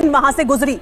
वहां से गुजरी,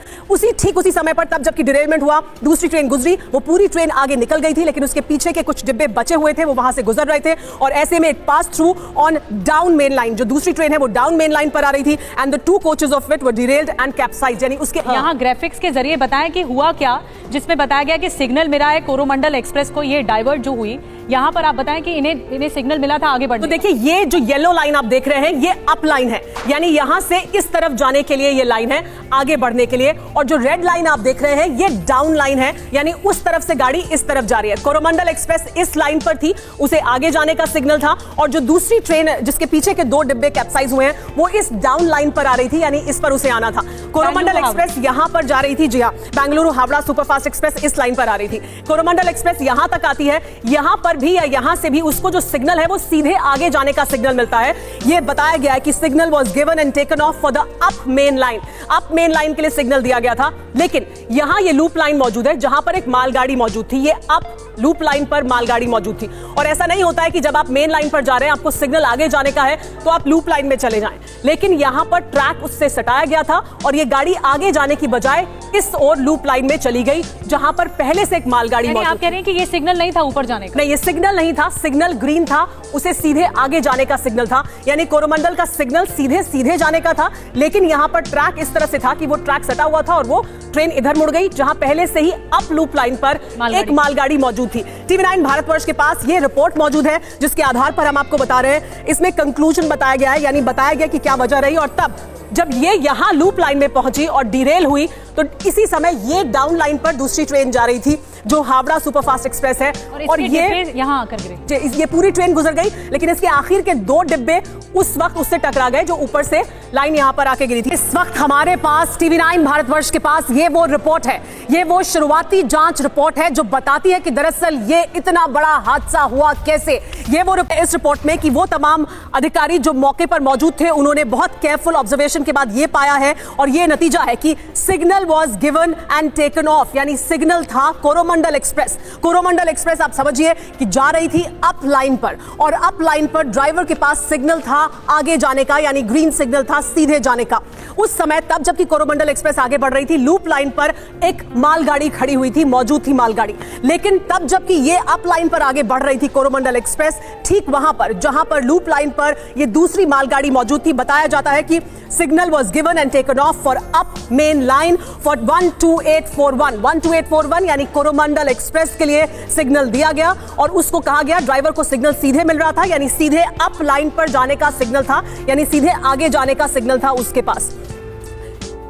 ठीक उसी समय पर तब जबकि डिरेलमेंट हुआ, दूसरी ट्रेन गुजरी, वो पूरी ट्रेन आगे निकल गई थी, लेकिन उसके पीछे के कुछ डिब्बे बचे हुए थे, वो वहां से गुजर रहे थे और ऐसे में it pass through on down main line. जो दूसरी ट्रेन है वो डाउन मेन लाइन पर आ रही थी and the 2 coaches of it were derailed and capsized. यानी उसके यहाँ ग्राफिक्स के जरिए बताएं कि हुआ क्या, जिसमें बताया गया कि सिग्नल मिला है कोरोमंडल एक्सप्रेस को, ये डाइवर्ट जो हुई, यहाँ पर आप बताएं कि इन्हें सिग्नल मिला था आगे बढ़ने। तो देखिए ये जो येलो लाइन आप देख रहे हैं ये अप लाइन है, यानी यहां से इस तरफ जाने के लिए ये लाइन है आगे बढ़ने के लिए, और जो रेड लाइन आप देख रहे हैं ये डाउन लाइन है, यानी उस तरफ से गाड़ी इस तरफ जा रही है। कोरोमंडल एक्सप्रेस इस लाइन पर थी, उसे आगे जाने का सिग्नल था, और जो दूसरी ट्रेन जिसके पीछे के 2 डिब्बे कैप्साइज हुए हैं वो इस डाउन लाइन पर आ रही थी, यानी इस पर उसे आना था। कोरोमंडल एक्सप्रेस यहां पर जा रही थी, जी हाँ, बेंगलुरु हावड़ा सुपरफास्ट एक्सप्रेस इस लाइन पर आ रही थी। कोरोमंडल एक्सप्रेस यहां तक आती है, यहां पर भी या यहां से भी उसको जो सिग्नल है वो सीधे आगे जाने का सिग्नल मिलता है। ये बताया गया है कि signal was given and taken of for the up main line. Up main line के लिए सिग्नल दिया गया था, लेकिन यहां ये लूप लाइन मौजूद है जहां पर एक मालगाड़ी मौजूद थी। ये अप लूप लाइन पर मालगाड़ी मौजूद थी, और ऐसा नहीं होता है कि जब आप मेन लाइन पर जा रहे हैं आपको सिग्नल आगे जाने का है तो आप लूप लाइन में चले जाएं, लेकिन यहां पर ट्रैक उससे सटाया गया था और ये गाड़ी आगे जाने की बजाय इस ओर लूप लाइन में चली गई जहां पर पहले से एक मालगाड़ी मौजूद। आप कह रहे हैं कि ये सिग्नल नहीं था ऊपर जाने का? नहीं, ये सिग्नल नहीं था, सिग्नल ग्रीन था, उसे सीधे आगे जाने का सिग्नल था, यानी कोरोमंडल का सिग्नल सीधे जाने का था, लेकिन यहां पर ट्रैक इस तरह से था कि वो ट्रैक सटा हुआ था और वो ट्रेन इधर मुड़ गई जहां पहले से ही अप लूप लाइन पर एक मालगाड़ी मौजूद थी। TV9 भारतवर्ष के पास ये रिपोर्ट मौजूद है जिसके आधार पर हम आपको बता रहे हैं। इसमें कंक्लूजन बताया गया है, यानी बताया गया कि क्या वजह रही, और तब जब ये यहां लूप लाइन में पहुंची और डिरेल हुई तो इसी समय ये डाउन लाइन पर दूसरी ट्रेन जा रही थी जो हावड़ा सुपरफास्ट एक्सप्रेस है, और ये यहां आकर गिरे। ये पूरी ट्रेन गुजर गई, लेकिन इसके आखिर के 2 डिब्बे उस वक्त उससे टकरा गए जो ऊपर से लाइन यहां पर आके गिरी थी। इस वक्त हमारे पास TV9 भारतवर्ष के पास ये वो रिपोर्ट है, ये वो शुरुआती जांच रिपोर्ट है जो बताती है कि दरअसल ये इतना बड़ा हादसा हुआ कैसे। ये वो इस रिपोर्ट में कि वो तमाम अधिकारी जो मौके पर मौजूद थे उन्होंने बहुत केयरफुल ऑब्जर्वेशन के बाद ये पाया है, और ये नतीजा है कि signal was given and taken of, यानी सिग्नल था कोरोमंडल एक्सप्रेस। कोरोमंडल एक्सप्रेस आप समझिए कि जा रही थी अप लाइन पर, और अप लाइन पर ड्राइवर के पास सिग्नल था आगे जाने का, यानी ग्रीन सिग्नल था सीधे जाने का। उस समय तब जबकि कोरोमंडल एक्सप्रेस आगे बढ़ रही थी, लूप लाइन पर एक मालगाड़ी खड़ी हुई थी, मौजूद थी मालगाड़ी, लेकिन तब जबकि ये अप लाइन पर आगे बढ़ रही थी कोरोमंडल एक्सप्रेस, ठीक वहां पर जहां पर लूप लाइन पर ये दूसरी मालगाड़ी मौजूद थी, बताया जाता है कि signal was given and taken of for up main line for 12841 यानी कोरोमंडल एक्सप्रेस के लिए सिग्नल दिया गया, और उसको कहा गया, ड्राइवर को सिग्नल सीधे मिल रहा था, यानी सीधे अप लाइन पर जाने का सिग्नल था, यानी सीधे आगे जाने का सिग्नल था उसके पास।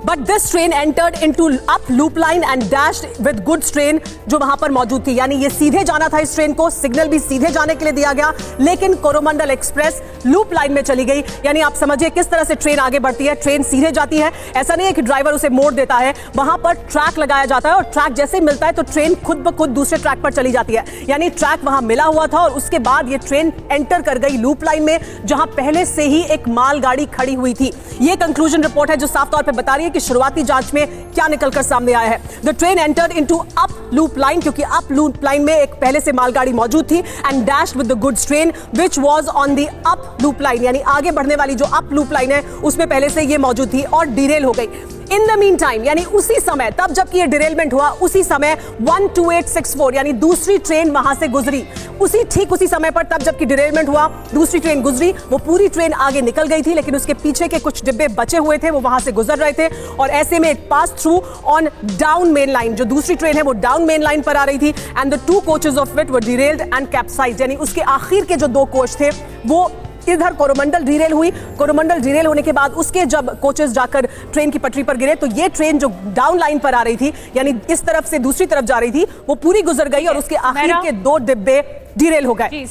But this train entered into up loop line and dashed with goods train जो वहां पर मौजूद थी, यानी ये सीधे जाना था इस ट्रेन को, सिग्नल भी सीधे जाने के लिए दिया गया, लेकिन कोरोमंडल एक्सप्रेस लूप लाइन में चली गई। यानी आप समझिए किस तरह से ट्रेन आगे बढ़ती है, ट्रेन सीधे जाती है, ऐसा नहीं है कि ड्राइवर उसे मोड़ देता है, वहां पर ट्रैक लगाया जाता है और ट्रैक जैसे ही मिलता है तो ट्रेन खुद ब खुद दूसरे ट्रैक पर चली जाती है, यानी ट्रैक वहां मिला हुआ था और उसके बाद ये ट्रेन एंटर कर गई लूप लाइन में जहां पहले से ही एक मालगाड़ी खड़ी हुई थी। ये कंक्लूजन रिपोर्ट है जो साफ तौर पर बता रही है कि शुरुआती जांच में क्या निकलकर सामने आया है। The train entered into up loop line, क्योंकि अप लूप लाइन में एक पहले से मालगाड़ी मौजूद थी, and dashed with the goods train which was on the up loop line, यानी आगे बढ़ने वाली जो अप लूप लाइन है उसमें पहले से ये मौजूद थी और डिरेल हो गई। इन द मीन टाइम, यानी उसी समय तब जबकि ये डिरेलमेंट हुआ उसी समय 12864 यानी दूसरी ट्रेन वहां से गुजरी, ठीक उसी समय पर तब जबकि डिरेलमेंट हुआ दूसरी ट्रेन गुजरी, वो पूरी ट्रेन आगे निकल गई थी, लेकिन उसके पीछे के कुछ डिब्बे बचे हुए थे, वो वहां से गुजर रहे थे, और ऐसे में it pass through on down main line. जो दूसरी ट्रेन है वो डाउन मेन लाइन पर आ रही थी, and the 2 coaches of it were derailed and capsized, यानी उसके आखिर के जो 2 कोच थे वो इधर कोरोमंडल डिरेल हुई। कोरोमंडल डिरेल होने के बाद उसके जब कोचेस जाकर ट्रेन की पटरी पर गिरे तो ये ट्रेन जो डाउन लाइन पर आ रही थी, यानी इस तरफ से दूसरी तरफ जा रही थी, वो पूरी गुजर गई और उसके आखिर के 2 डिब्बे डिरेल हो गए।